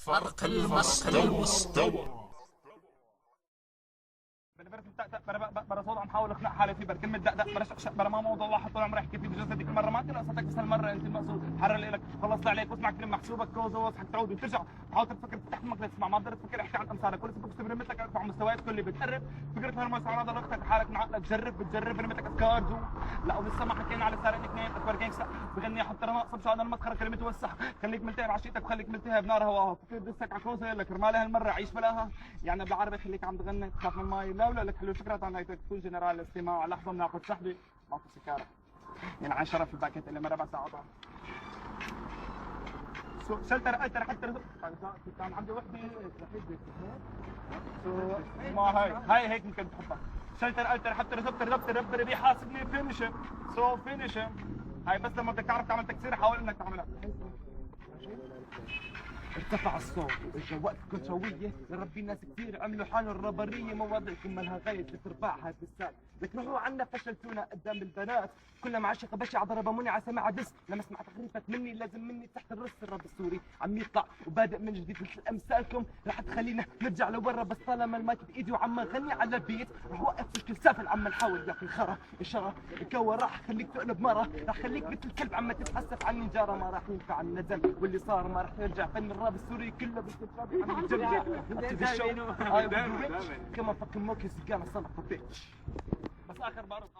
فرق المستوى. برا صوت عم حاول اقنع حالي فيه، كلمة دقدق برا شقشق برا ما موضوع واحد طول عمري احكي فيه بجسدي كل مرة ما انت قصتك، بس هالمرة انت المقصود حرر لك خلصت عليك واسمع كلمة محسوبك كوزة واضحك تعود وترجع تحاول تفكر تفتح دماغك تسمع ما تقدر تفكر احكي عن امثالك كل سبب تبرم مثلك ارفع مستويات كل اللي بتقرب فكرة هالموس على ضغطك حالك من عقلك بتجرب برمتك افكار جو لا ولسه ما حكينا على سارق اثنين اكبر جانكس بغني احط رقصه مشان المسخره كلمه توسع خليك ملتهب عشيتك وخليك ملتهب نار هواها فكر دسك على كوزة لك رمالي هالمرة عيش بلاها يعني بالعربي خليك عم تغني تخاف من المي لا لك حلو فكرة عن هيك تكون جنرال الاستماع لحظه بناخذ سحبه ماكو سكاره يعني عن شرف الباكيت اللي ما ربع ساعه طبعا شلتر قلتر حتى كان عندي وحده ما هاي هيك ممكن تحطها شلتر قلتر حتى رزبت ربي بيحاسبني فينيش سو فينيش هاي بس لما بدك تعرف تعمل تكسير حاول انك تعملها ارتفع الصوت واجا وقت كنتروية لربي الناس كثير عملوا حالهم الربرية مواضيعكم مالها غاية ترباعها بالسات لك روحوا عنا فشلتونا قدام البنات كلها معشقة بشعة ضربموني على سماع دس لما اسمع تخريفك مني لازم مني تحت الرص الرب السوري عم يطلع وبادئ من جديد مثل امثالكم رح تخلينا نرجع لورا بس طالما المايك بايدي وعم غني على البيت رح اوقف كل سافل عم نحاول يا اخي خرا الشرى الكوى راح خليك تقلب مرة رح خليك مثل الكلب عم تتحسف عني جارة ما راح ينفع النزل واللي صار ما راح يرجع فن الراب السوري كله بالكتاب عم يتجرجر كمان فك موكس كان صنع بيتش بس اخر بعرف